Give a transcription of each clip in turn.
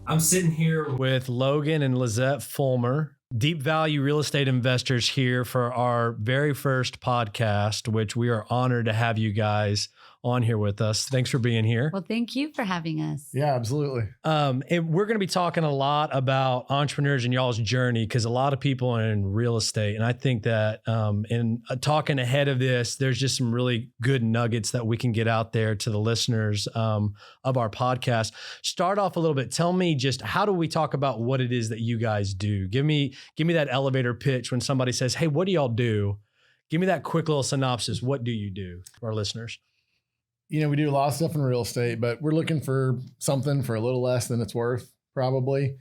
I'm sitting here with Logan and Lizette Fullmer, deep value real estate investors here for our very first podcast, which we are honored to have you guys on here with us. Thanks for being here. Well, thank you for having us. Yeah, absolutely. And we're going to be talking a lot about entrepreneurs and y'all's journey because a lot of people are in real estate. And I think that in talking ahead of this, there's just some really good nuggets that we can get out there to the listeners of our podcast. Start off a little bit. Tell me just how do we talk about what it is that you guys do? Give me that elevator pitch when somebody says, hey, what do y'all do? Give me that quick little synopsis. What do you do for our listeners? You know, we do a lot of stuff in real estate, but we're looking for something for a little less than it's worth, probably.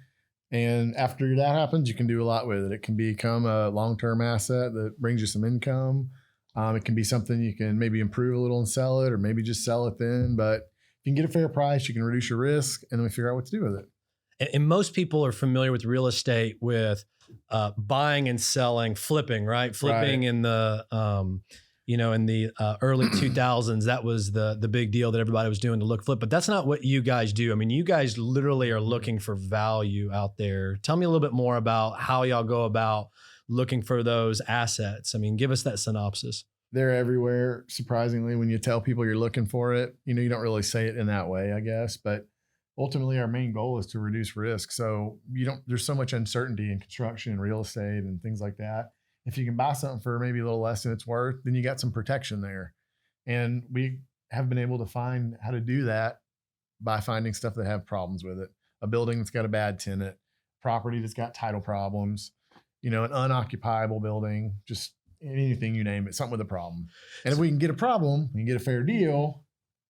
And after that happens, you can do a lot with it. It can become a long-term asset that brings you some income. It can be something you can maybe improve a little and sell it, or maybe just sell it then. But if you can get a fair price, you can reduce your risk, and then we figure out what to do with it. And most people are familiar with real estate with buying and selling, flipping, right? Flipping in the in the early 2000s, that was the big deal that everybody was doing to look flip. But that's not what you guys do. I mean, you guys literally are looking for value out there. Tell me a little bit more about how y'all go about looking for those assets. I mean, give us that synopsis. They're everywhere. Surprisingly, when you tell people you're looking for it, you don't really say it in that way, I guess. But ultimately, our main goal is to reduce risk. So there's so much uncertainty in construction and real estate and things like that. If you can buy something for maybe a little less than it's worth, then you got some protection there. And we have been able to find how to do that by finding stuff that have problems with it. A building that's got a bad tenant, property that's got title problems, an unoccupiable building, just anything you name it, something with a problem. And if we can get a problem, we can get a fair deal,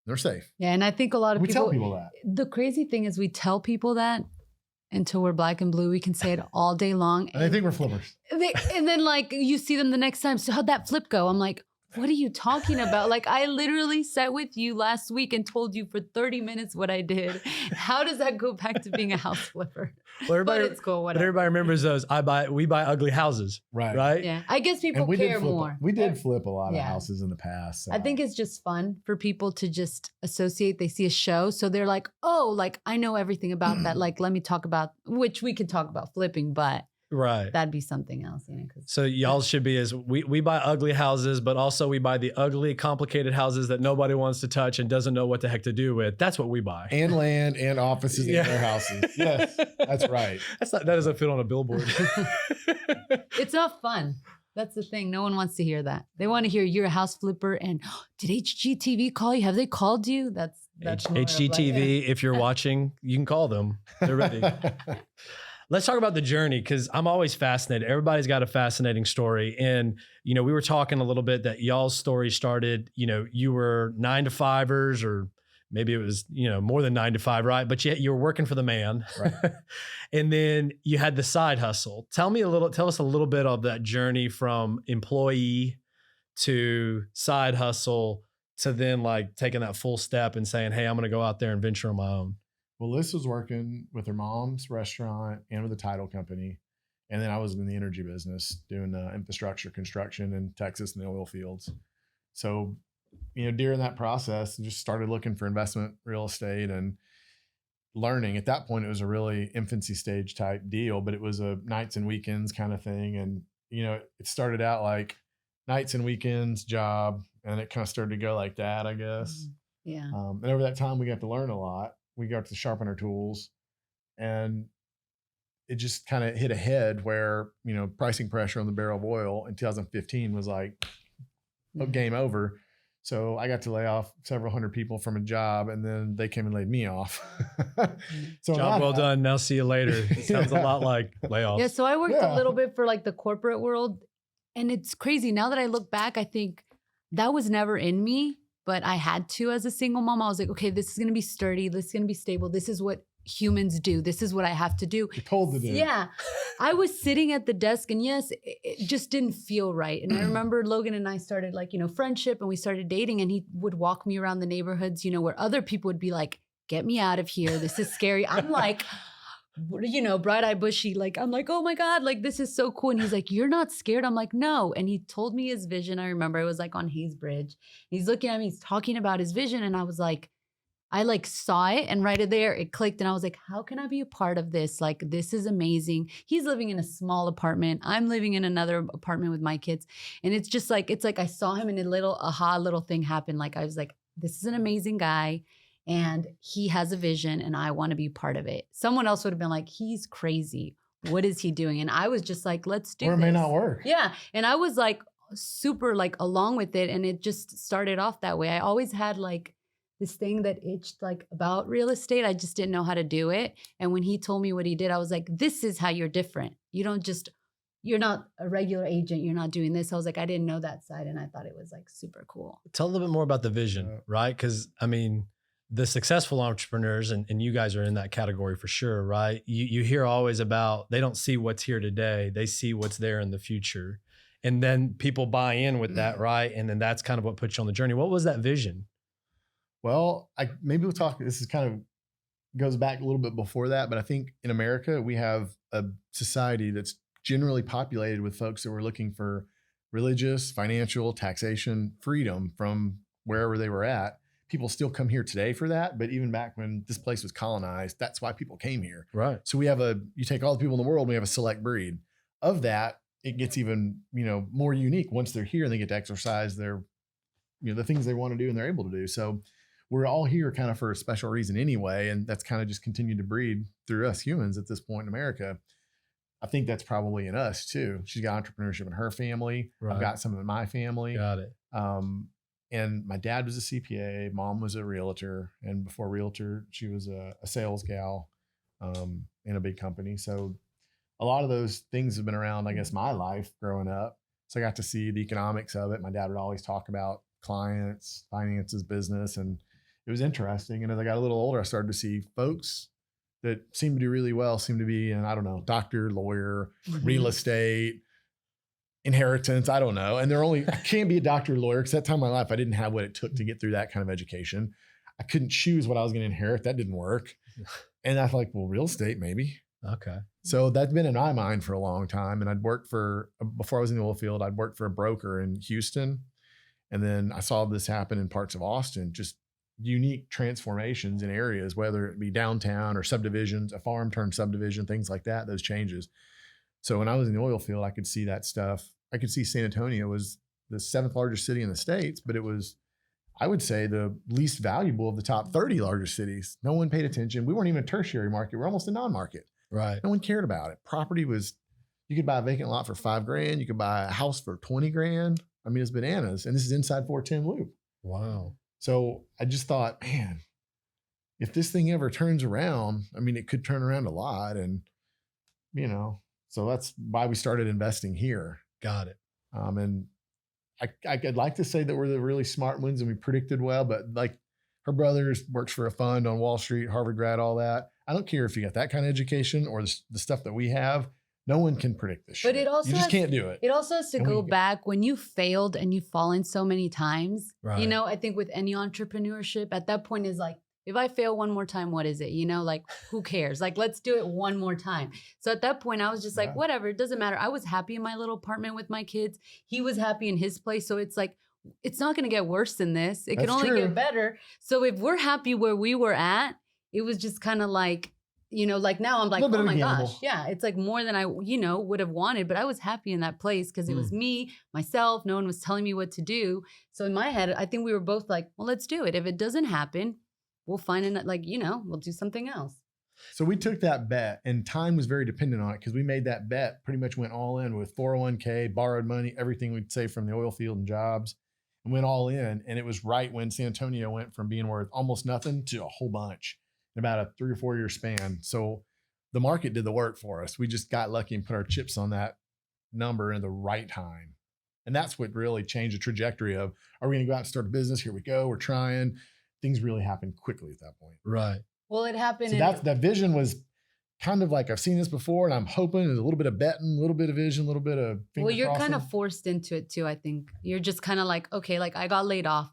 they're safe. Yeah, and I think a lot of we tell people that. The crazy thing is we tell people that until we're black and blue. We can say it all day long. And they think we're flippers. And then you see them the next time. So how'd that flip go? I'm like, what are you talking about? I literally sat with you last week and told you for 30 minutes what I did. How does that go back to being a house flipper? Well, but it's cool. Whatever. But everybody remembers those. We buy ugly houses. Right. Yeah. I guess people care more. We did flip a lot of houses in the past. So. I think it's just fun for people to just associate. They see a show. So they're like, oh, I know everything about that. Let me talk about, which we could talk about flipping, but right. That'd be something else. So y'all should be we buy ugly houses, but also we buy the ugly, complicated houses that nobody wants to touch and doesn't know what the heck to do with. That's what we buy. And land and offices in their houses. Yes, that's right. That doesn't fit on a billboard. It's not fun. That's the thing. No one wants to hear that. They want to hear you're a house flipper and did HGTV call you? Have they called you? That's HGTV. If you're watching, you can call them. They're ready. Let's talk about the journey because I'm always fascinated. Everybody's got a fascinating story. And, we were talking a little bit that y'all's story started, you were 9-to-5ers or maybe it was, more than 9 to 5, right? But you were working for the man. Right. And then you had the side hustle. Tell us a little bit of that journey from employee to side hustle to then taking that full step and saying, hey, I'm going to go out there and venture on my own. Well, Liz was working with her mom's restaurant and with a title company. And then I was in the energy business doing infrastructure construction in Texas in the oil fields. So, during that process, I just started looking for investment real estate and learning. At that point, it was a really infancy stage type deal, but it was a nights and weekends kind of thing. And, it started out like nights and weekends job, and it kind of started to go like that, I guess. Yeah. And over that time, we got to learn a lot. We got to sharpen our tools, and it just kind of hit a head where, pricing pressure on the barrel of oil in 2015 was game over. So I got to lay off several hundred people from a job, and then they came and laid me off. So job well done. Now see you later. It sounds a lot like layoffs. Yeah. So I worked a little bit for the corporate world, and it's crazy. Now that I look back, I think that was never in me. But I had to as a single mom. I was like, okay, this is going to be sturdy. This is going to be stable. This is what humans do. This is what I have to do. You're told to do. Yeah. I was sitting at the desk and yes, it just didn't feel right. And I remember Logan and I started friendship and we started dating and he would walk me around the neighborhoods, where other people would be like, get me out of here. This is scary. I'm like, bright-eyed bushy. I'm like, oh my God, this is so cool. And he's like, you're not scared? I'm like, no. And he told me his vision. I remember it was on Hayes Bridge. He's looking at me, he's talking about his vision. And I was like, I like saw it, and right there it clicked, and I was like, how can I be a part of this? Like, this is amazing. He's living in a small apartment. I'm living in another apartment with my kids. And it's just like, it's like I saw him, and a little thing happened. Like, I was like, this is an amazing guy, and he has a vision, and I want to be part of it. Someone else would have been like, he's crazy. What is he doing? And I was just like, let's do Or it this. may not work. Yeah. And I was like super like along with it. And it just started off that way. I always had like this thing that itched like about real estate. I just didn't know how to do it. And when he told me what he did, I was like, this is how you're different. You're not a regular agent. You're not doing this. I was like, I didn't know that side. And I thought it was like super cool. Tell a little bit more about the vision, right? Because I mean, the successful entrepreneurs, and you guys are in that category for sure, right? You hear always about, they don't see what's here today. They see what's there in the future. And then people buy in with that, right? And then that's kind of what puts you on the journey. What was that vision? Well, maybe we'll talk, this is kind of goes back a little bit before that, but I think in America, we have a society that's generally populated with folks that were looking for religious, financial, taxation freedom from wherever they were at. People still come here today for that, but even back when this place was colonized, that's why people came here. Right. So you take all the people in the world, we have a select breed. Of that, it gets even, more unique once they're here and they get to exercise their, the things they want to do and they're able to do. So we're all here kind of for a special reason anyway. And that's kind of just continued to breed through us humans at this point in America. I think that's probably in us too. She's got entrepreneurship in her family. Right. I've got some in my family. Got it. And my dad was a CPA, mom was a realtor. And before realtor, she was a sales gal in a big company. So a lot of those things have been around, I guess, my life growing up. So I got to see the economics of it. My dad would always talk about clients, finances, business, and it was interesting. And as I got a little older, I started to see folks that seemed to do really well, seemed to be, and I don't know, doctor, lawyer, real estate, inheritance, I don't know. And I can't be a doctor or lawyer because that time in my life, I didn't have what it took to get through that kind of education. I couldn't choose what I was going to inherit. That didn't work. And I was like, well, real estate, maybe. Okay. So that's been in my mind for a long time. And before I was in the oil field, I'd worked for a broker in Houston. And then I saw this happen in parts of Austin, just unique transformations in areas, whether it be downtown or subdivisions, a farm turned subdivision, things like that, those changes. So when I was in the oil field, I could see that stuff. I could see San Antonio was the 7th largest city in the States, but it was, I would say, the least valuable of the top 30 largest cities. No one paid attention. We weren't even a tertiary market. We're almost a non-market. Right. No one cared about it. Property was, you could buy a vacant lot for $5,000. You could buy a house for $20,000. I mean, it's bananas. And this is inside 410 Loop. Wow. So I just thought, man, if this thing ever turns around, I mean, it could turn around a lot. And, so that's why we started investing here. Got it. And I'd like to say that we're the really smart ones and we predicted well, but like her brother works for a fund on Wall Street, Harvard grad, all that. I don't care if you got that kind of education or the stuff that we have. No one can predict this shit. But it also you just can't do it. It also has to go back when you failed and you've fallen so many times. Right. I think with any entrepreneurship at that point is like, if I fail one more time, what is it? Like, who cares? Like, let's do it one more time. So at that point, I was just like, whatever, it doesn't matter. I was happy in my little apartment with my kids. He was happy in his place. So it's like, it's not going to get worse than this. It can only get better. So if we're happy where we were at, it was just kind of like, like now I'm like, oh my gosh. Yeah. It's like more than I, would have wanted, but I was happy in that place because it was me, myself. No one was telling me what to do. So in my head, I think we were both like, well, let's do it. If it doesn't happen, we'll find it, we'll do something else. So we took that bet and time was very dependent on it because we made that bet, pretty much went all in with 401k, borrowed money, everything we'd save from the oil field and jobs, and went all in. And it was right when San Antonio went from being worth almost nothing to a whole bunch in about a 3 or 4 year span. So the market did the work for us. We just got lucky and put our chips on that number in the right time. And that's what really changed the trajectory of, are we going to go out and start a business? Here we go. We're trying. Things really happened quickly at that point. Right. Well, it happened. So that vision was kind of like, I've seen this before and I'm hoping there's a little bit of betting, a little bit of vision, a little bit of finger Well, you're crossing. kind of forced into it too, I think. You're just kind of like, okay, like I got laid off,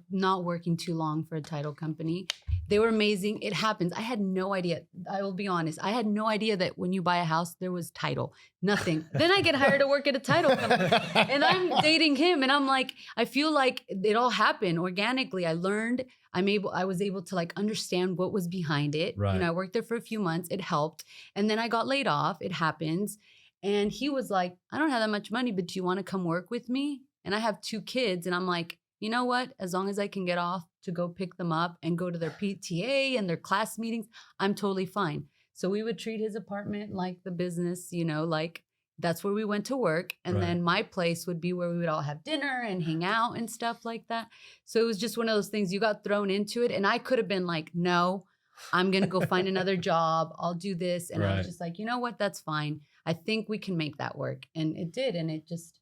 not working too long for a title company. They were amazing. It happens. I had no idea. I will be honest. I had no idea that when you buy a house, there was title. Nothing. Then I get hired to work at a title company and I'm dating him. And I'm like, I feel like it all happened organically. I learned, I was able to like understand what was behind it. Right. You know, I worked there for a few months. It helped. And then I got laid off. It happens. And he was like, I don't have that much money, but do you want to come work with me? And I have 2 kids. And I'm like, you know what? As long as I can get off to go pick them up and go to their PTA and their class meetings, I'm totally fine. So we would treat his apartment like the business, you know, like that's where we went to work. And then my place would be where we would all have dinner and hang out and stuff like that. So it was just one of those things, you got thrown into it. And I could have been like, no, I'm going to go find another job. I'll do this. And I was just like, you know what? That's fine. I think we can make that work. And it did. And it just.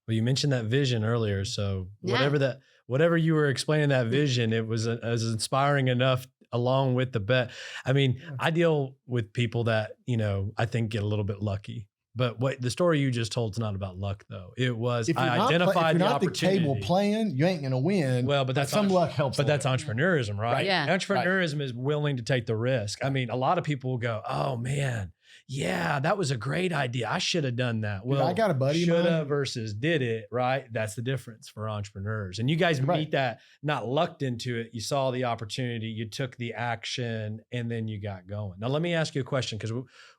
Well, you mentioned that vision earlier. So whatever you were explaining that vision, it was inspiring enough along with the bet. I mean, I deal with people that, you know, I think get a little bit lucky. But what the story you just told is not about luck, though. It was I identified the opportunity. If you're not the table playing, you ain't going to win. Well, but that's some luck helps. But that's entrepreneurism, right? Yeah. Entrepreneurism is willing to take the risk. I mean, a lot of people will go, "Oh man, yeah, that was a great idea. I should have done that." Well, I got a buddy. Shoulda versus did it, right? That's the difference for entrepreneurs. And you guys meet that, not lucked into it. You saw the opportunity, you took the action, and then you got going. Now, let me ask you a question because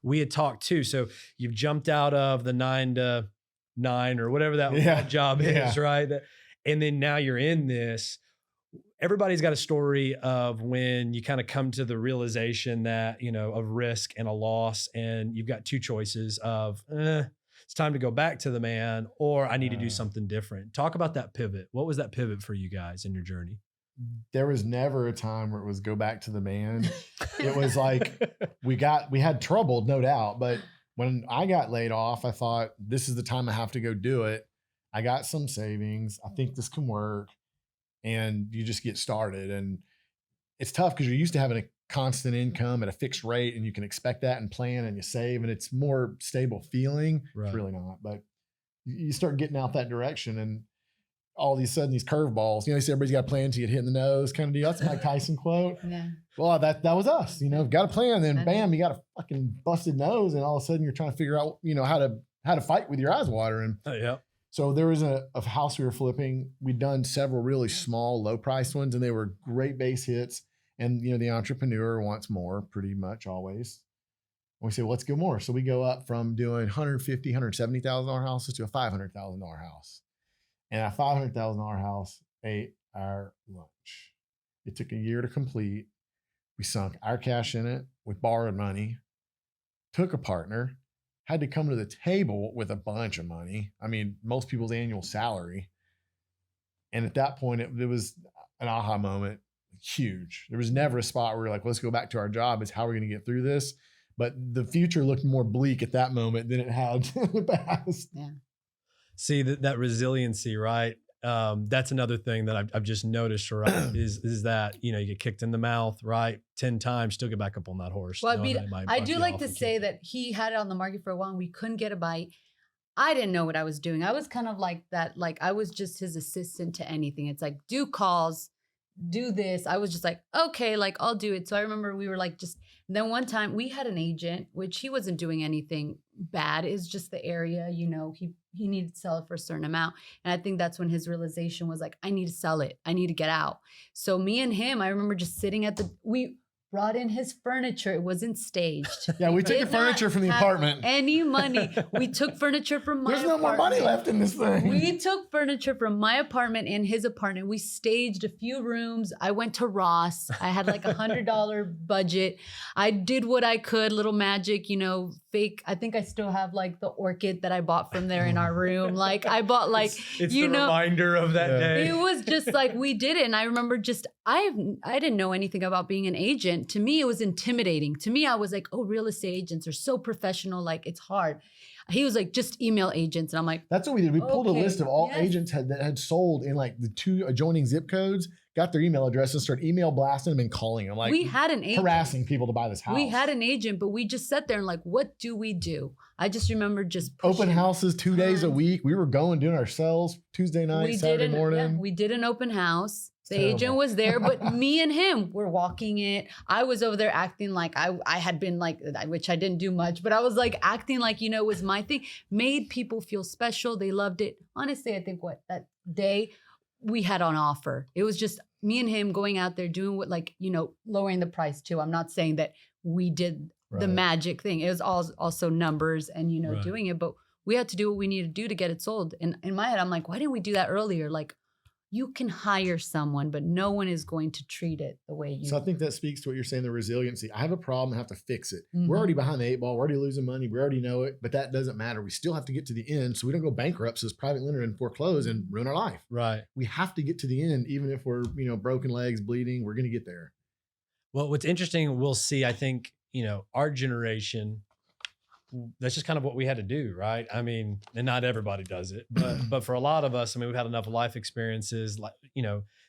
we had talked too. So you've jumped out of the 9 to 9 or whatever that job is, right? And then now you're in this. Everybody's got a story of when you kind of come to the realization that, you know, of risk and a loss, and you've got 2 choices of, it's time to go back to the man, or I need to do something different. Talk about that pivot. What was that pivot for you guys in your journey? There was never a time where it was go back to the man. It was like, we had trouble, no doubt. But when I got laid off, I thought, this is the time I have to go do it. I got some savings. I think this can work. And you just get started. And it's tough because you're used to having a constant income at a fixed rate and you can expect that and plan and you save and it's more stable feeling. Right. It's really not, but you start getting out that direction and all of a sudden these curveballs, you know, they say everybody's got a plan until you get hit in the nose kind of deal. That's Mike Tyson quote. Yeah. Well, that was us, you know, got a plan, then bam, you got a fucking busted nose. And all of a sudden you're trying to figure out, you know, how to fight with your eyes watering. So there was a house we were flipping. We'd done several really small, low-priced ones, and they were great base hits. And, you know, the entrepreneur wants more pretty much always. And we say, well, let's go more. So we go up from doing $150,000, $170,000 houses to a $500,000 house. And a $500,000 house ate our lunch. It took a year to complete. We sunk our cash in it. We borrowed money, took a partner, had to come to the table with a bunch of money. I mean, most people's annual salary. And at that point, it was an aha moment, huge. There was never a spot where we're like, let's go back to our job. It's how we're going to get through this. But the future looked more bleak at that moment than it had in the past. Yeah. See that resiliency, right? That's another thing that I've just noticed, right? is that, you know, you get kicked in the mouth, right? 10 times, still get back up on that horse. Well, I do like to say that he had it on the market for a while and we couldn't get a bite. I didn't know what I was doing. I was kind of like that. Like I was just his assistant to anything. It's like, do calls, do this. I was just like, okay, like I'll do it. So I remember we were like, then one time we had an agent, which he wasn't doing anything bad. It's just the area, you know, he needed to sell it for a certain amount. And I think that's when his realization was like, I need to sell it. I need to get out. So me and him, I remember just sitting we brought in his furniture. It wasn't staged. Yeah, we took the furniture from the apartment. Any money. We took furniture from my apartment. There's no more money left in this thing. We took furniture from my apartment and his apartment. We staged a few rooms. I went to Ross. I had like $100 budget. I did what I could, little magic, you know, fake. I think I still have like the orchid that I bought from there in our room. Like I bought like, it's you know, reminder of that day. It was just like, we did it. And I remember I didn't know anything about being an agent. To me, it was intimidating. To me, I was like, oh, real estate agents are so professional. Like it's hard. He was like, just email agents. And I'm like, that's what we did. We pulled a list of all agents that had sold in like the 2 adjoining zip codes, got their email address and started email blasting them and calling them. Like we had an agent harassing people to buy this house. We had an agent, but we just sat there and like, what do we do? I just remember just open houses 2 days a week. We were doing ourselves Tuesday night, Saturday morning. Yeah, we did an open house. The agent was there, but me and him were walking it. I was over there acting like I had been like, which I didn't do much, but I was like acting like, it was my thing. Made people feel special. They loved it. Honestly, I think that day we had on offer. It was just me and him going out there doing what, lowering the price too. I'm not saying that we did the magic thing. It was also numbers and, doing it, but we had to do what we needed to do to get it sold. And in my head, I'm like, why didn't we do that earlier? Like, you can hire someone, but no one is going to treat it the way you. So I think that speaks to what you're saying, the resiliency. I have a problem, I have to fix it. We're already behind the 8 ball. We're already losing money. We already know it, but that doesn't matter. We still have to get to the end so we don't go bankrupt, so this private lender and foreclose and ruin our life. Right. We have to get to the end, even if we're, broken legs, bleeding, we're going to get there. Well, what's interesting, we'll see, I think, our generation, that's just kind of what we had to do, right? I mean, and not everybody does it, but for a lot of us, I mean, we've had enough life experiences, like,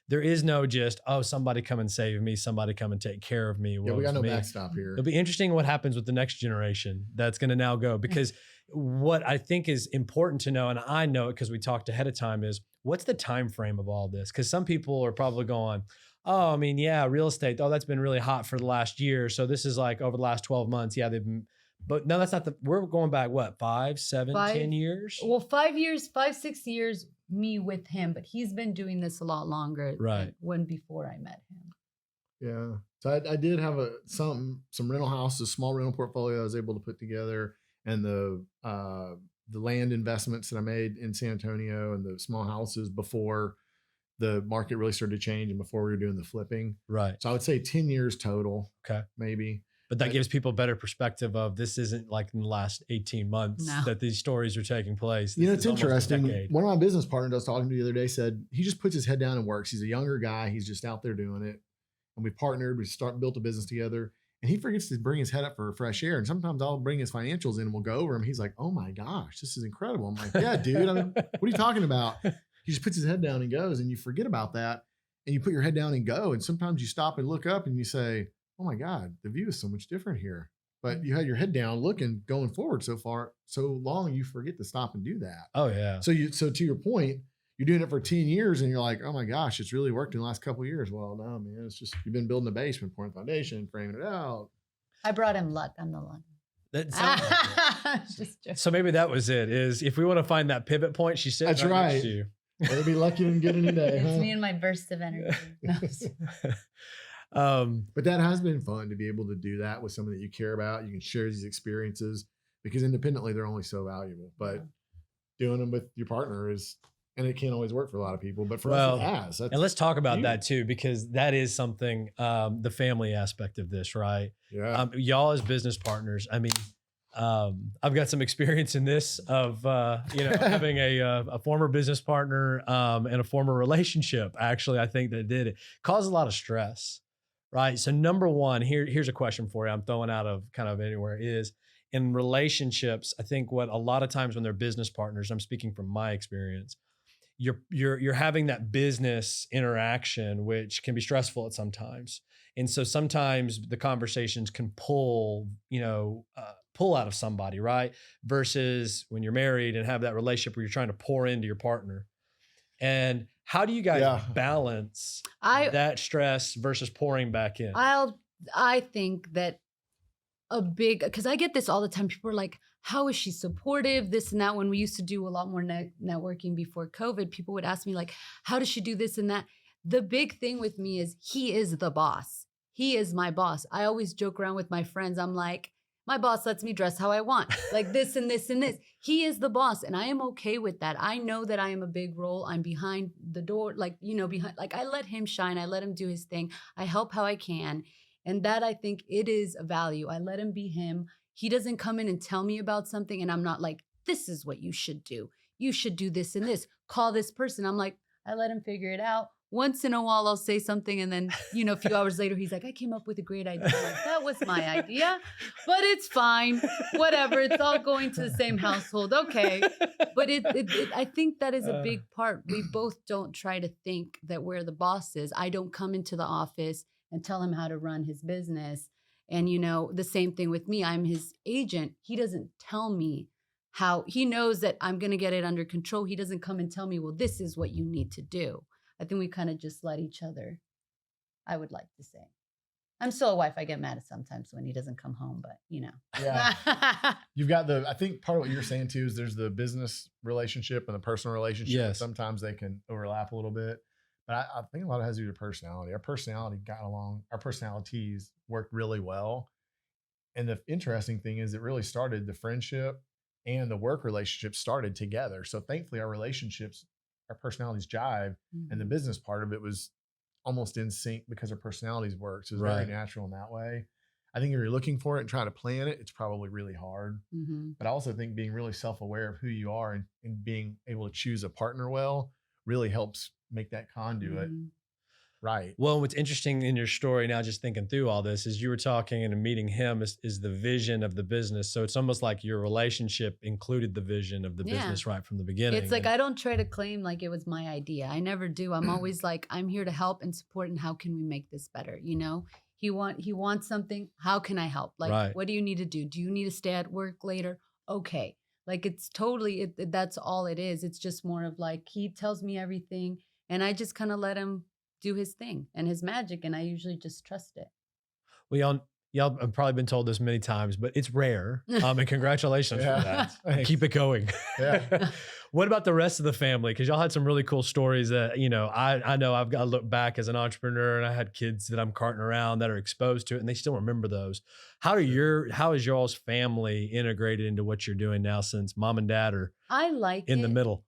there is no just, oh, somebody come and save me, somebody come and take care of me. Yeah, we got no backstop here. It'll be interesting what happens with the next generation that's going to now go, because what I think is important to know, and I know it because we talked ahead of time, is what's the time frame of all this? Because some people are probably going, oh, I mean, yeah, real estate, oh, that's been really hot for the last year. So this is like over the last 12 months. Yeah, they've been. But no, that's not we're going back, what, 5, 7, 10 years? Well, 5 years, 5, 6 years, me with him, but he's been doing this a lot longer than when before I met him. Yeah. So I did have some rental houses, small rental portfolio I was able to put together, and the land investments that I made in San Antonio and the small houses before the market really started to change and before we were doing the flipping. Right. So I would say 10 years total. Okay. Maybe. But that gives people a better perspective of this isn't like in the last 18 months that these stories are taking place. It's interesting. One of my business partners I was talking to the other day said he just puts his head down and works. He's a younger guy. He's just out there doing it. And we partnered, built a business together, and he forgets to bring his head up for fresh air. And sometimes I'll bring his financials in and we'll go over them. He's like, oh my gosh, this is incredible. I'm like, yeah, dude, what are you talking about? He just puts his head down and goes, and you forget about that. And you put your head down and go. And sometimes you stop and look up and you say, oh my God, the view is so much different here. But you had your head down looking, going forward so long, you forget to stop and do that. Oh yeah. So to your point, you're doing it for 10 years and you're like, oh my gosh, it's really worked in the last couple of years. Well, no, man, it's just, you've been building the basement, pouring the foundation, framing it out. I brought him luck. I'm the luck. That sounds so maybe that was it, is if we want to find that pivot point, she's sitting That's right next to you. Better be lucky and good any day. It's me and my burst of energy. But that has been fun to be able to do that with someone that you care about. You can share these experiences because independently they're only so valuable, but doing them with your partner and it can't always work for a lot of people, but for us it has. And let's talk about that too, because that is something, the family aspect of this, right? Yeah. Y'all as business partners, I mean, I've got some experience in this of, having a former business partner, and a former relationship, actually, I think that did it. Caused a lot of stress. Right. So number one, here's a question for you. I'm throwing out of kind of anywhere, is in relationships. I think what a lot of times when they're business partners, I'm speaking from my experience, you're having that business interaction, which can be stressful at sometimes. And so sometimes the conversations can pull out of somebody, right? Versus when you're married and have that relationship where you're trying to pour into your partner. And how do you guys balance that stress versus pouring back in? I think that because I get this all the time. People are like, how is she supportive? This and that. When we used to do a lot more networking before COVID, people would ask me like, how does she do this and that? The big thing with me is he is the boss. He is my boss. I always joke around with my friends. I'm like, my boss lets me dress how I want, like this and this and this. He is the boss, and I am okay with that. I know that I am a big role. I'm behind the door, I let him shine. I let him do his thing. I help how I can. And that, I think, it is a value. I let him be him. He doesn't come in and tell me about something, and I'm not like, this is what you should do. You should do this and this. Call this person. I'm like, I let him figure it out. Once in a while, I'll say something, and then, a few hours later, he's like, I came up with a great idea. I'm like, that was my idea, but it's fine. Whatever. It's all going to the same household. Okay. But I think that is a big part. We both don't try to think that we're the bosses. I don't come into the office and tell him how to run his business. And, the same thing with me. I'm his agent. He doesn't tell me how. He knows that I'm going to get it under control. He doesn't come and tell me, well, this is what you need to do. I think we kind of just let each other, I would like to say. I'm still a wife. I get mad at sometimes when he doesn't come home, but you know. Yeah. You've got I think part of what you're saying too is there's the business relationship and the personal relationship. Yes. Sometimes they can overlap a little bit. But I think a lot of it has to do with personality. Our personalities worked really well. And the interesting thing is it really started the friendship and the work relationship started together. So thankfully our personalities jive, and the business part of it was almost in sync because our personalities work. So it's very natural in that way. I think if you're looking for it and trying to plan it, it's probably really hard. But I also think being really self-aware of who you are and being able to choose a partner well really helps make that conduit right. Well, what's interesting in your story now, just thinking through all this, is you were talking and meeting him is the vision of the business. So it's almost like your relationship included the vision of the business right from the beginning. It's like, I don't try to claim like it was my idea. I never do. I'm always like, I'm here to help and support, and how can we make this better? You know, he wants something. How can I help? Like, what do you need to do? Do you need to stay at work later? Okay. Like, it's totally, that's all it is. It's just more of like, he tells me everything and I just kind of let him do his thing and his magic. And I usually just trust it. Well, y'all have probably been told this many times, but it's rare. And congratulations for that. Keep it going. What about the rest of the family? Because y'all had some really cool stories that, you know, I know I've got to look back as an entrepreneur, and I had kids that I'm carting around that are exposed to it, and they still remember those. How is y'all's family integrated into what you're doing now, since mom and dad are in the middle?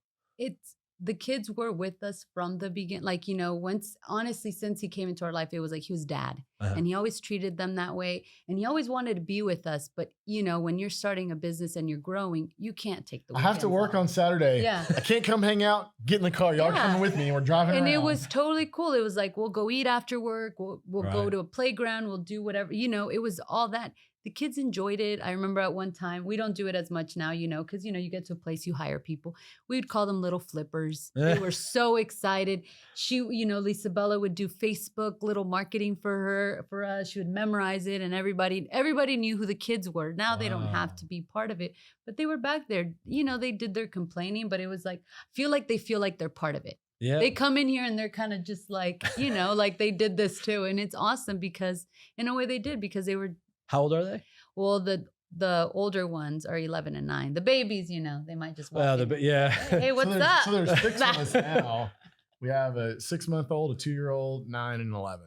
The kids were with us from the beginning. Like, you know, honestly, since he came into our life, it was like he was dad. And he always treated them that way. And he always wanted to be with us. But, you know, when you're starting a business and you're growing, you can't take the weekends I have to work off on Saturday. Yeah. I can't come hang out, get in the car. Y'all are coming with me and we're driving around. And it was totally cool. It was like, we'll go eat after work. We'll go to a playground. We'll do whatever. You know, it was all that. The kids enjoyed it. I remember at one time, we don't do it as much now, you know, because, you know, you get to a place, you hire people. We would call them little flippers. They were so excited. She, you know, Lisabella would do Facebook little marketing for us. She would memorize it, and everybody knew who the kids were. Now they don't have to be part of it, but they were back there. You know, they did their complaining, but it was like, feel like they're part of it. Yeah. They come in here and they're kind of just like, you know, like they did this too. And it's awesome because in a way they did, because they were. How old are they? Well, the older ones are 11 and 9. The babies, you know, they might just walk in. Hey, what's up? So there's 6 of us now. We have a 6-month-old, a 2-year-old, 9 and 11.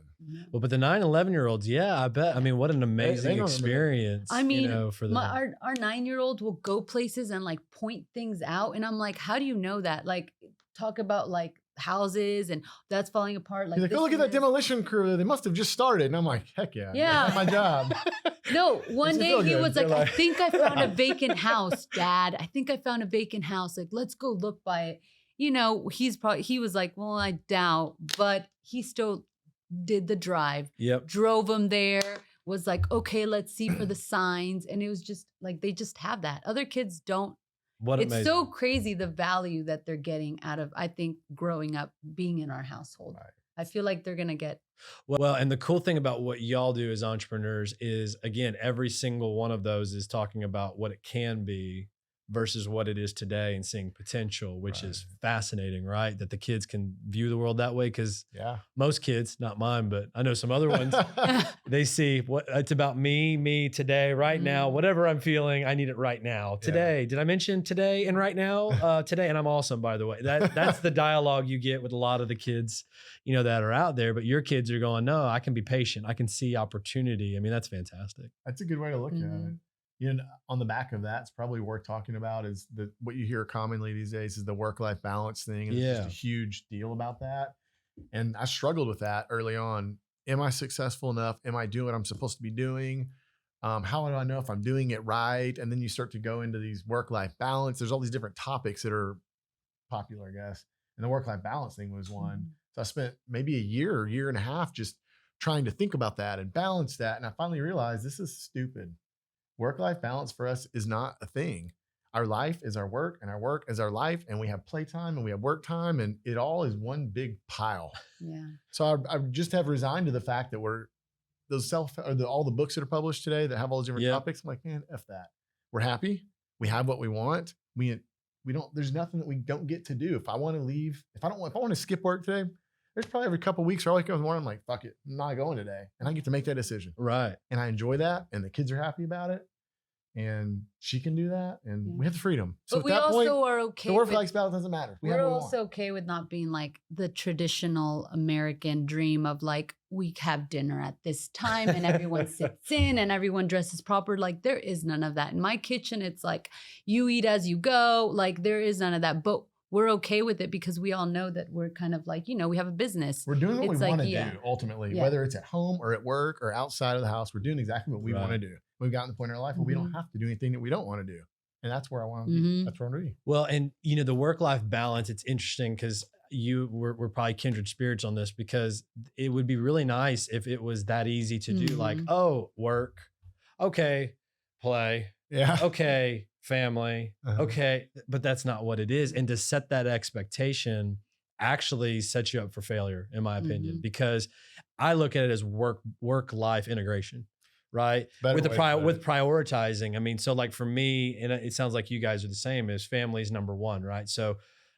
Well, but the 9 and 11-year-olds, yeah, I bet. I mean, what an amazing experience. I mean, you know, for them. Our 9-year-old will go places and like point things out. And I'm like, how do you know that? Like, talk about like houses and that's falling apart. Like, oh, look at that demolition crew. They must have just started. And I'm like, heck yeah. Yeah. That's my job. No, one day he was like, I think I found a vacant house, Dad. I think I found a vacant house. Like, let's go look by it. You know, he was like, well, I doubt, but he still did the drive. Yep. Drove him there, was like, okay, let's see for the signs. And it was just like, they just have that. Other kids don't. It's so crazy the value that they're getting out of, I think, growing up, being in our household. Right. I feel like they're going to get. Well, and the cool thing about what y'all do as entrepreneurs is, again, every single one of those is talking about what it can be versus what it is today and seeing potential, which is fascinating, right? That the kids can view the world that way, because most kids, not mine, but I know some other ones, they see what it's about me today, right now, whatever I'm feeling, I need it right now. Today, did I mention today and right now? Today, and I'm awesome, by the way. That's the dialogue you get with a lot of the kids, you know, that are out there, but your kids are going, no, I can be patient. I can see opportunity. I mean, that's fantastic. That's a good way to look at it. You know, on the back of that, it's probably worth talking about is what you hear commonly these days is the work-life balance thing. And it's just a huge deal about that. And I struggled with that early on. Am I successful enough? Am I doing what I'm supposed to be doing? How do I know if I'm doing it right? And then you start to go into these work-life balance. There's all these different topics that are popular, I guess. And the work-life balance thing was one. So I spent maybe a year and a half just trying to think about that and balance that. And I finally realized this is stupid. Work-life balance for us is not a thing. Our life is our work, and our work is our life, and we have playtime and we have work time, and it all is one big pile. Yeah. So I just have resigned to the fact that all the books that are published today that have all those different topics. I'm like, man, F that. We're happy. We have what we want. We don't. There's nothing that we don't get to do. If I want to leave, if I want to skip work today, there's probably every couple of weeks where I wake up in the morning, I'm like, fuck it, I'm not going today. And I get to make that decision. Right. And I enjoy that. And the kids are happy about it. And she can do that. And we have the freedom. So but we at that also point, are okay. the work-life balance doesn't matter. We're also okay with not being like the traditional American dream of like, we have dinner at this time and everyone sits in and everyone dresses proper. Like there is none of that. In my kitchen, it's like you eat as you go. Like there is none of that. But we're okay with it because we all know that we're kind of like, you know, we have a business. We're doing what we want to yeah. do ultimately, Yeah. whether it's at home or at work or outside of the house. We're doing exactly what we want to do. We've gotten to the point in our life where we don't have to do anything that we don't want to do. And that's where I want to be. That's where I want to be. Well, and you know, the work-life balance, it's interesting because we're probably kindred spirits on this, because it would be really nice if it was that easy to do, like, oh, work, okay, play, Yeah, okay, family, okay, but that's not what it is. And to set that expectation actually sets you up for failure, in my opinion, because I look at it as work-life integration. Right. With prioritizing. I mean, so like for me, and it sounds like you guys are the same, is family's number one. Right. So,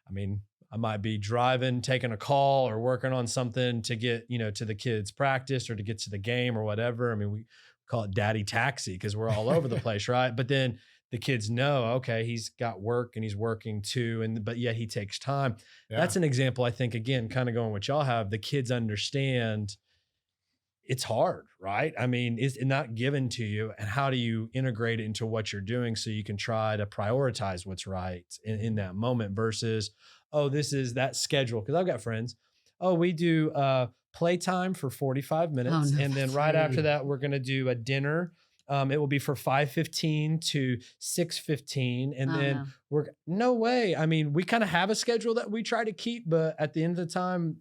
I mean, I might be driving, taking a call or working on something to get, you know, to the kids' practice or to get to the game or whatever. I mean, we call it daddy taxi because we're all over the place. Right. But then the kids know, okay, he's got work and he's working too. But yet he takes time. Yeah. That's an example, I think, again, kind of going what y'all have. The kids understand it's hard, right? I mean, it's not given to you. And how do you integrate it into what you're doing so you can try to prioritize what's right in that moment versus, oh, this is that schedule. Because I've got friends, oh, we do playtime for 45 minutes. And then right after that, we're going to do a dinner. It will be for 5:15 to 6:15. And then no way. I mean, we kind of have a schedule that we try to keep, but at the end of the time,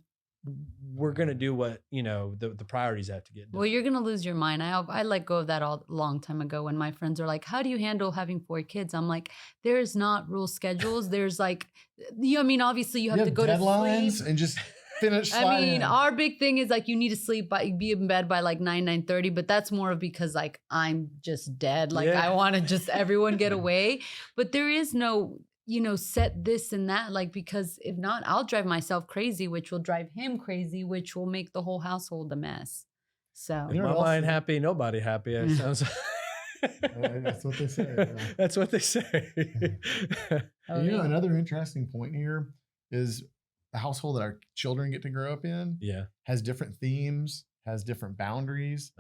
we're going to do what, you know, the priorities have to get done. Well, you're going to lose your mind. I let go of that a long time ago when my friends are like, how do you handle having 4 kids? I'm like, there's not rule schedules. There's like, I mean, obviously you have to go to sleep and just finish. I mean, our big thing is like, you need to sleep be in bed by like 9:30, but that's more of because like, I'm just dead. Like I want to just everyone get away, but there is no, you know, set this and that, like, because if not, I'll drive myself crazy, which will drive him crazy, which will make the whole household a mess. So, if my mind happy, nobody happy. It sounds. That's what they say. Yeah. That's what they say. You know, another interesting point here is the household that our children get to grow up in. Yeah, has different themes, has different boundaries,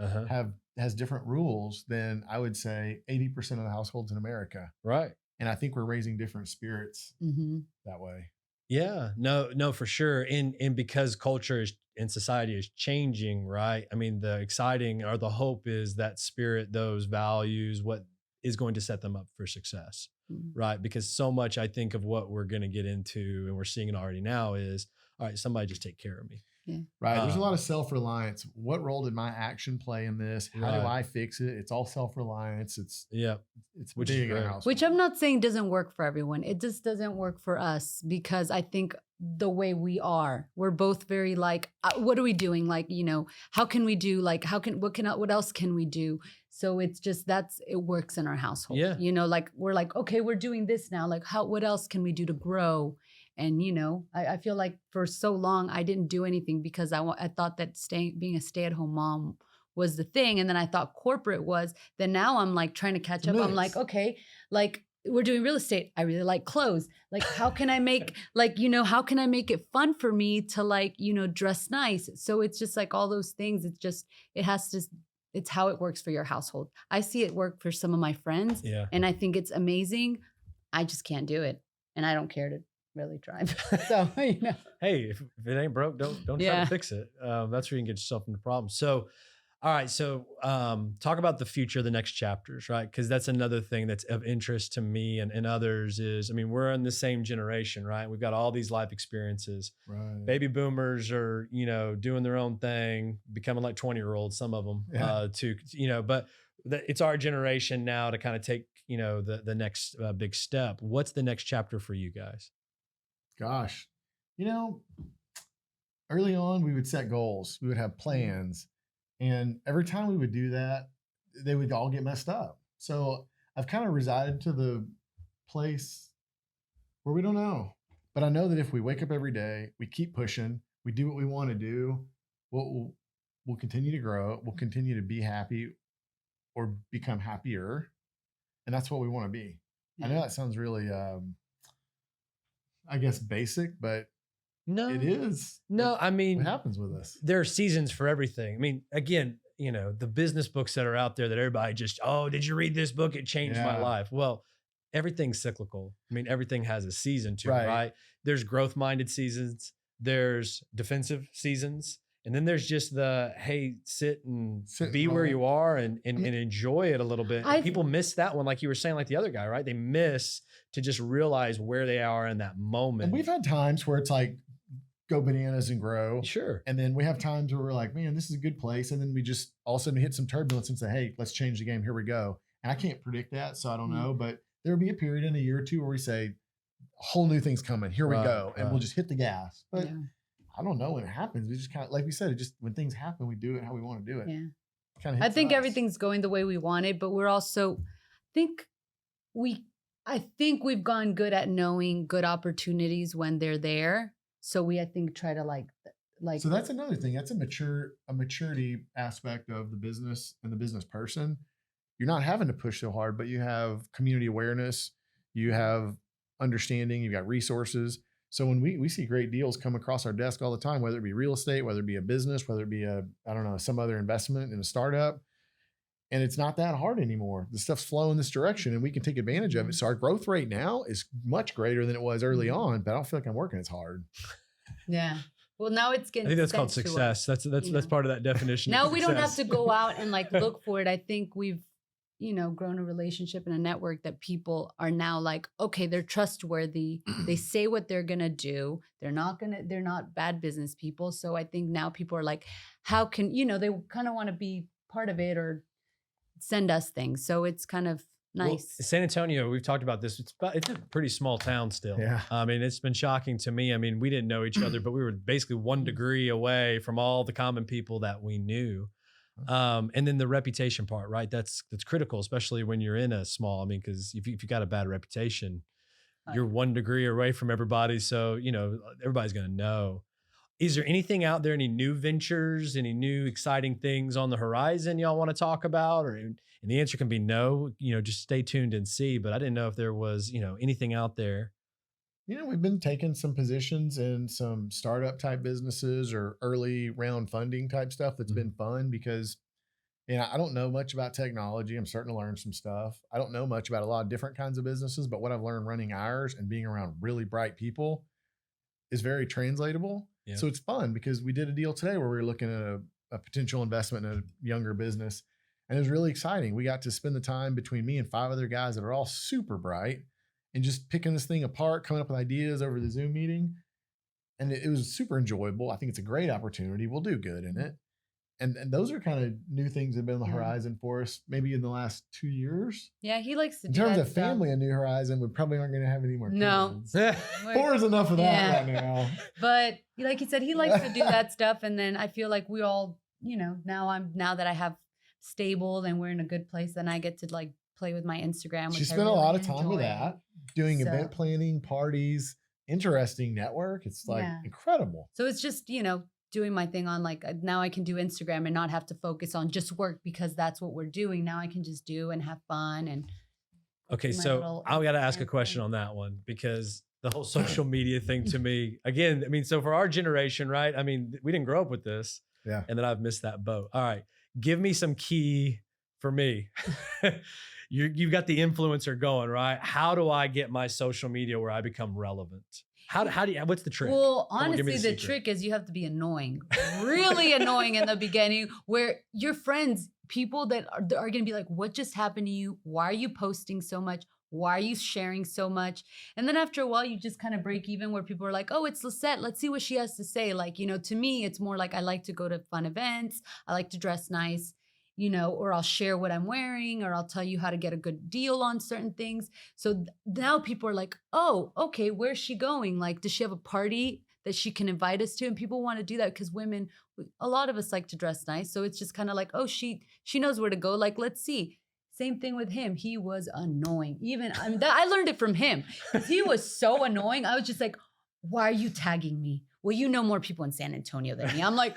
has different rules than I would say 80% of the households in America. Right. And I think we're raising different spirits that way. Yeah, no, for sure. And because culture and society is changing, right? I mean, the exciting or the hope is that spirit, those values, what is going to set them up for success, right? Because so much, I think, of what we're going to get into, and we're seeing it already now, is, all right, somebody just take care of me. Yeah. Right. There's a lot of self-reliance. What role did my action play in this? How do I fix it? It's all self-reliance. It's which big is in our house. Which I'm not saying doesn't work for everyone. It just doesn't work for us because I think the way we are, we're both very like, what are we doing? Like, you know, how can we do? Like, what else can we do? So it's just, it works in our household. Yeah. You know, like we're like, okay, we're doing this now. Like what else can we do to grow? And, you know, I feel like for so long, I didn't do anything because I thought that being a stay-at-home mom was the thing. And then I thought corporate was. Then now I'm like trying to catch up. I'm like, okay, like we're doing real estate. I really like clothes. Like, how can I make how can I make it fun for me to like, you know, dress nice? So it's just like all those things. It's how it works for your household. I see it work for some of my friends. Yeah. And I think it's amazing. I just can't do it. And I don't care to really drive. So, you know. Hey, if it ain't broke, don't try to fix it. That's where you can get yourself into problems. So, all right. So talk about the future, the next chapters, right? Because that's another thing that's of interest to me and others is, I mean, we're in the same generation, right? We've got all these life experiences. Right. Baby boomers are, you know, doing their own thing, becoming like 20-year-olds, some of them, but it's our generation now to kind of take, you know, the next big step. What's the next chapter for you guys? Gosh, you know, early on we would set goals, we would have plans, and every time we would do that, they would all get messed up. So I've kind of resided to the place where we don't know, but I know that if we wake up every day, we keep pushing, we do what we want to do, we'll continue to grow. We'll continue to be happy or become happier. And that's what we want to be. I know that sounds really, I guess, basic, but No, it is. No, I mean, what happens with us? There are seasons for everything. I mean, again, the business books that are out there that everybody just, oh, did you read this book? It changed my life. Well, everything's cyclical. I mean, everything has a season to it, right? There's growth-minded seasons. There's defensive seasons. And then there's just the, hey, sit be where you are and enjoy it a little bit. People miss that one, like you were saying, like the other guy, right? They miss to just realize where they are in that moment. And we've had times where it's like, go bananas and grow. Sure. And then we have times where we're like, man, this is a good place. And then we just all of a sudden hit some turbulence and say, hey, let's change the game. Here we go. And I can't predict that. So I don't know, but there'll be a period in a year or two where we say, whole new thing's coming. Here we go. And we'll just hit the gas. But I don't know when it happens. We just kind of, like we said, it just, when things happen, we do it how we want to do it. Yeah. I think everything's going the way we want it, but we're also, I think we've gone good at knowing good opportunities when they're there. So I think try to like. So that's another thing. That's a maturity aspect of the business and the business person. You're not having to push so hard, but you have community awareness, you have understanding, you've got resources. So when we see great deals come across our desk all the time, whether it be real estate, whether it be a business, whether it be some other investment in a startup, and it's not that hard anymore. The stuff's flowing this direction and we can take advantage of it. So our growth rate now is much greater than it was early on, but I don't feel like I'm working as hard. Yeah. Well, now it's getting. I think that's called success. That's part of that definition. Now we don't have to go out and like look for it. I think we've, grown a relationship and a network that people are now like, okay, they're trustworthy. They say what they're going to do. They're not bad business people. So I think now people are like, how can, they kind of want to be part of it or send us things. So it's kind of nice. Well, San Antonio, we've talked about this. It's a pretty small town still. Yeah. I mean, it's been shocking to me. I mean, we didn't know each other, but we were basically 1 degree away from all the common people that we knew. And then the reputation part, right? That's critical, especially when you're in a small, because if you got a bad reputation, you're 1 degree away from everybody. So, everybody's going to know. Is there anything out there, any new ventures, any new exciting things on the horizon y'all want to talk about? And the answer can be no, just stay tuned and see. But I didn't know if there was, anything out there. We've been taking some positions in some startup type businesses or early round funding type stuff that's been fun because, I don't know much about technology. I'm starting to learn some stuff. I don't know much about a lot of different kinds of businesses, but what I've learned running ours and being around really bright people is very translatable. Yeah. So it's fun because we did a deal today where we were looking at a potential investment in a younger business. And it was really exciting. We got to spend the time between me and 5 other guys that are all super bright and just picking this thing apart, coming up with ideas over the Zoom meeting. And it was super enjoyable. I think it's a great opportunity. We'll do good in it. And those are kind of new things that have been on the horizon for us, maybe in the last 2 years. Yeah, he likes to do that. In terms of family, a new horizon, we probably aren't going to have any more kids. No. 4 is enough of that right now. But like he said, he likes to do that stuff. And then I feel like we all, now that I have stable and we're in a good place, then I get to like play with my Instagram. She spent a lot of time with that, doing event planning, parties, interesting network. It's like incredible. So it's just, doing my thing on like, now I can do Instagram and not have to focus on just work because that's what we're doing. Now I can just do and have fun. And okay, so I got to ask a question on that one because the whole social media thing to me, again, so for our generation, right? We didn't grow up with this. Yeah. And then I've missed that boat. All right. Give me some key for me. You've got the influencer going, right? How do I get my social media where I become relevant? How do you, what's the trick? Well, honestly, the trick is you have to be annoying, really annoying in the beginning where your friends, people that are going to be like, what just happened to you? Why are you posting so much? Why are you sharing so much? And then after a while, you just kind of break even where people are like, oh, it's Lisette. Let's see what she has to say. Like, to me, it's more like I like to go to fun events. I like to dress nice. Or I'll share what I'm wearing, or I'll tell you how to get a good deal on certain things. So now people are like, oh, okay, where's she going? Like, does she have a party that she can invite us to? And people want to do that because women, a lot of us like to dress nice. So it's just kind of like, oh, she knows where to go. Like, let's see. Same thing with him. He was annoying. I learned it from him. He was so annoying. I was just like, why are you tagging me? well, you know more people in San Antonio than me. I'm like,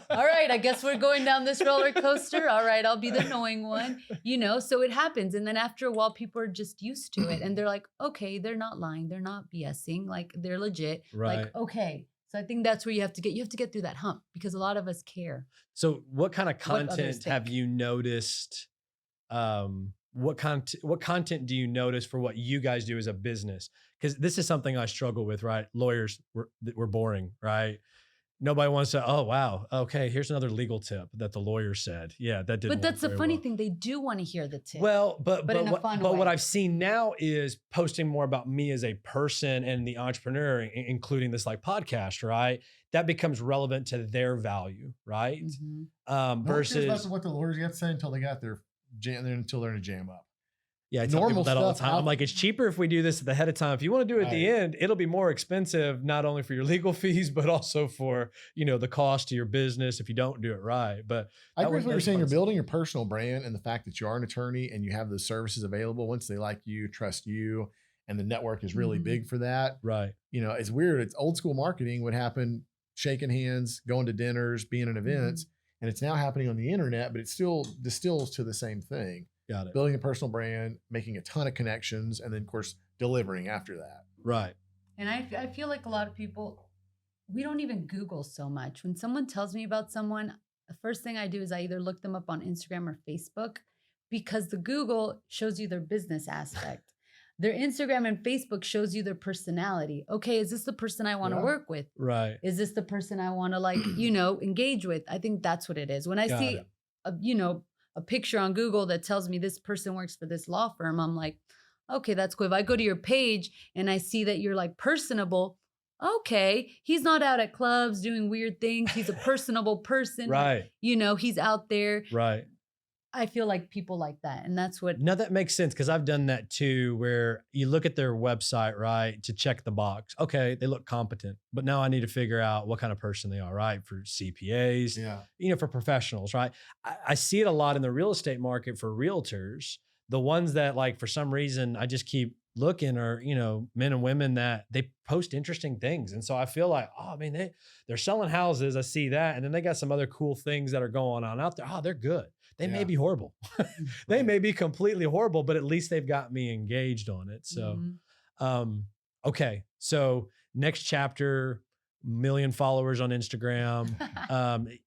all right, I guess we're going down this roller coaster. All right, I'll be the annoying one, so it happens. And then after a while, people are just used to it. And they're like, okay, they're not lying. They're not BSing. Like, they're legit. Right. Like, okay. So I think that's where you have to get through that hump, because a lot of us care. So what kind of content have you noticed? What content do you notice for what you guys do as a business? Because this is something I struggle with, right? Lawyers, we're boring, right? Nobody wants to, oh, wow. Okay, here's another legal tip that the lawyer said. Yeah, that didn't But that's the work very funny well. thing. They do want to hear the tip. Well, but in a fun way. what I've seen now is posting more about me as a person and the entrepreneur, including this like podcast, right? That becomes relevant to their value, right? Mhm. No one cares Versus about what the lawyers got to say until they got their until they're in a jam up. yeah, I tell normal people that all the stuff time. I'm out- like, it's cheaper if we do this at the head of time. If you want to do it at the Right. end, it'll be more expensive, not only for your legal fees, but also for, the cost to your business if you don't do it right. But I that agree was- with what that you're was saying. fun You're stuff. building your personal brand, and the fact that you are an attorney and you have those services available. Once they like you, trust you, and the network is really Mhm. big for that. Right. It's weird. It's old school marketing would happen, shaking hands, going to dinners, being at events, and it's now happening on the internet, but it still distills to the same thing. Got it. Building a personal brand, making a ton of connections, and then of course delivering after that. Right. And I feel like a lot of people, we don't even Google so much. When someone tells me about someone, the first thing I do is I either look them up on Instagram or Facebook, because the Google shows you their business aspect. Their Instagram and Facebook shows you their personality. Okay, is this the person I want to Yeah. work with? Right. Is this the person I want to engage with? I think that's what it is. When I Got see it. a picture on Google that tells me this person works for this law firm, I'm like, okay, that's cool. If I go to your page and I see that you're like personable, okay, he's not out at clubs doing weird things. He's a personable person. Right. He's out there. Right. I feel like people like that. And that's what, Now that makes sense, because I've done that too, where you look at their website, right, to check the box. Okay, they look competent, but now I need to figure out what kind of person they are, right? For CPAs, Yeah. for professionals, right? I see it a lot in the real estate market for realtors. The ones that like, for some reason, I just keep looking are, men and women that they post interesting things. And so I feel like, oh, I mean, they're selling houses. I see that. And then they got some other cool things that are going on out there. Oh, they're good. They may Yeah. be horrible. They may be completely horrible, but at least they've got me engaged on it. So, okay. So next chapter, 1 million followers on Instagram,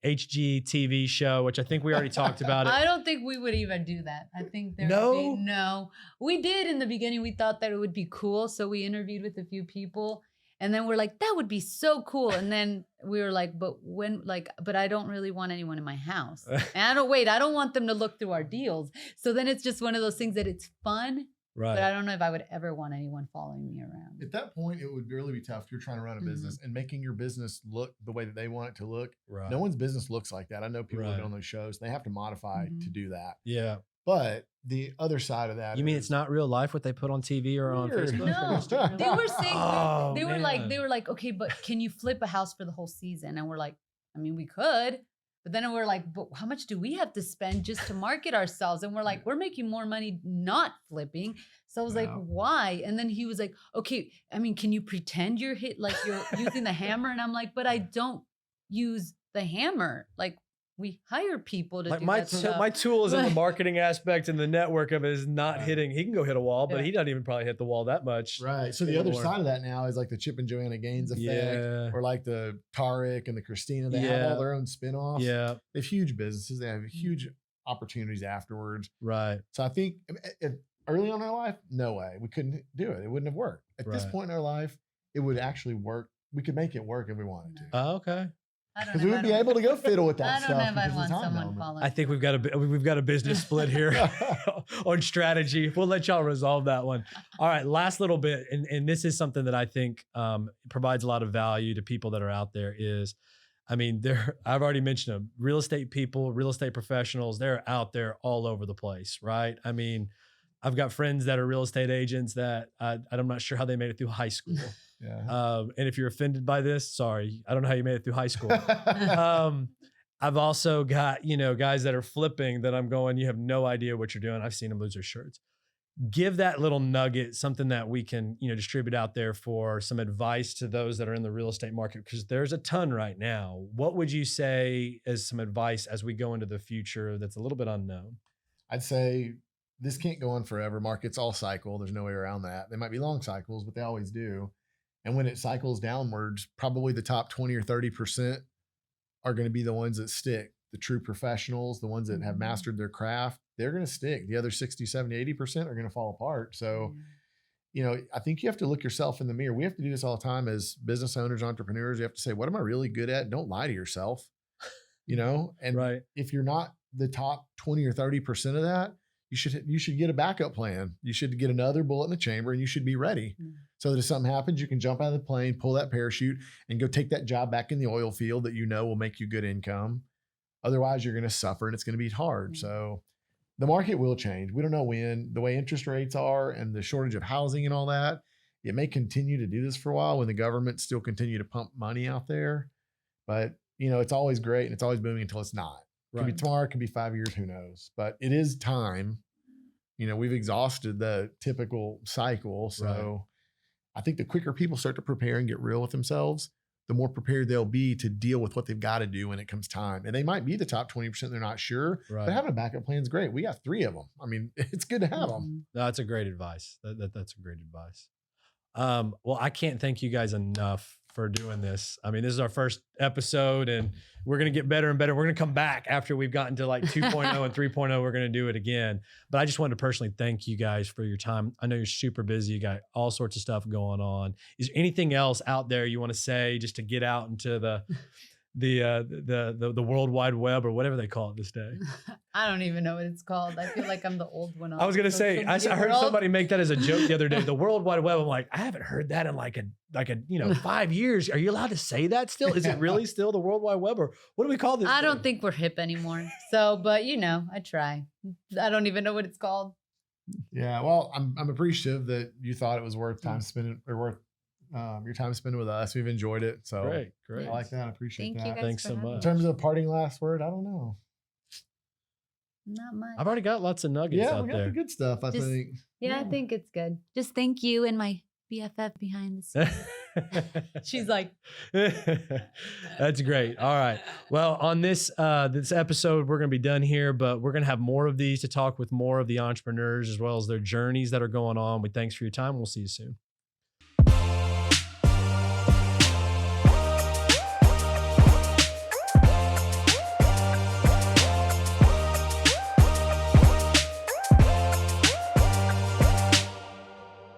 HGTV show, which I think we already talked about it. I don't think we would even do that. I think No? no. We did in the beginning. We thought that it would be cool. So we interviewed with a few people. And then we're like, that would be so cool. And then we were like, but I don't really want anyone in my house. And I don't want them to look through our deals. So then it's just one of those things that it's fun, Right. but I don't know if I would ever want anyone following me around. At that point, it would really be tough if you're trying to run a business and making your business look the way that they want it to look. Right. No one's business looks like that. I know people Right. that on those shows, they have to modify to do that. Yeah. But the other side of that You mean is- it's not real life what they put on TV or on Weird. Facebook? No, they were saying Oh, they were man. like, okay, but can you flip a house for the whole season? And we're like, I mean, we could, but then we're like, but how much do we have to spend just to market ourselves? And we're like, we're making more money not flipping. So I was like, Wow. why? And then he was like, okay, I mean, can you pretend you're you're using the hammer? And I'm like, but I don't use the hammer. Like, we hire people to Like do my that stuff. my tool is in the But- marketing aspect and the network of it is not Right. hitting. He can go hit a wall, but Yeah. he doesn't even probably hit the wall that much. Right. So the other anymore. side of that now is like the Chip and Joanna Gaines effect, Yeah. or like the Tarek and the Christina. They have Yeah. all their own spinoffs. Yeah. They have huge businesses. They have huge opportunities afterwards. Right. So I think early on in our life, no way. We couldn't do it. It wouldn't have worked. At this Right. point in our life, it would actually work. We could make it work if we wanted to. Oh, okay. I don't Because know we if would be I'd- able to go fiddle with I that don't stuff. know if I'd because of want the time someone element. following. I think we've got a business split here on strategy. We'll let y'all resolve that one. All right, last little bit, and this is something that I think provides a lot of value to people that are out there. Is, I mean, I've already mentioned them. Real estate people, real estate professionals. They're out there all over the place, right? I mean, I've got friends that are real estate agents that I'm not sure how they made it through high school. Yeah. And if you're offended by this, sorry, I don't know how you made it through high school. I've also got, guys that are flipping that I'm going, you have no idea what you're doing. I've seen them lose their shirts. give that little nugget, something that we can, distribute out there for some advice to those that are in the real estate market, because there's a ton right now. What would you say as some advice as we go into the future that's a little bit unknown? I'd say this can't go on forever. Markets all cycle. There's no way around that. They might be long cycles, but they always do. And when it cycles downwards, probably the top 20 or 30% are going to be the ones that stick. The true professionals, the ones that have mastered their craft, they're going to stick. The other 60, 70, 80% are going to fall apart. So, I think you have to look yourself in the mirror. We have to do this all the time as business owners, entrepreneurs. You have to say, what am I really good at? Don't lie to yourself, and right. If you're not the top 20 or 30% of that, you should get a backup plan. You should get another bullet in the chamber, and you should be ready so that if something happens, you can jump out of the plane, pull that parachute, and go take that job back in the oil field that will make you good income. Otherwise, you're going to suffer and it's going to be hard. So the market will change. We don't know when. The way interest rates are and the shortage of housing and all that, it may continue to do this for a while when the government still continue to pump money out there. But, it's always great and it's always booming until it's not. It could be tomorrow, it could be 5 years, who knows? But it is time. We've exhausted the typical cycle. So I think the quicker people start to prepare and get real with themselves, the more prepared they'll be to deal with what they've got to do when it comes time. And they might be the top 20%, they're not sure, but having a backup plan is great. We got 3 of them. I mean, it's good to have them. No, that's a great advice. That's a great advice. Well, I can't thank you guys enough for doing this. I mean, this is our first episode and we're going to get better and better. We're going to come back after we've gotten to like 2.0 and 3.0. We're going to do it again. But I just wanted to personally thank you guys for your time. I know you're super busy. You got all sorts of stuff going on. Is there anything else out there you want to say just to get out into the World Wide Web or whatever they call it this day? I don't even know what it's called. I feel like I'm the old one. I was going to say, I heard somebody make that as a joke the other day, the World Wide Web. I'm like, I haven't heard that in like a 5 years. Are you allowed to say that still? Is it really still the World Wide Web, or what do we call this? I don't think we're hip anymore. So, but I try. I don't even know what it's called. Yeah. Well, I'm appreciative that you thought it was worth time spending or worth your time spending with us. We've enjoyed it. So great. I like that. I appreciate that. Thank you guys. Thanks so much. In terms of the parting last word, I don't know. Not much. I've already got lots of nuggets out we got there. the good stuff, I think. Yeah, I think it's good. Just thank you and my BFF behind the scenes. She's like, that's great. All right. Well, on this episode, we're going to be done here, but we're going to have more of these to talk with more of the entrepreneurs as well as their journeys that are going on. Thanks for your time. We'll see you soon.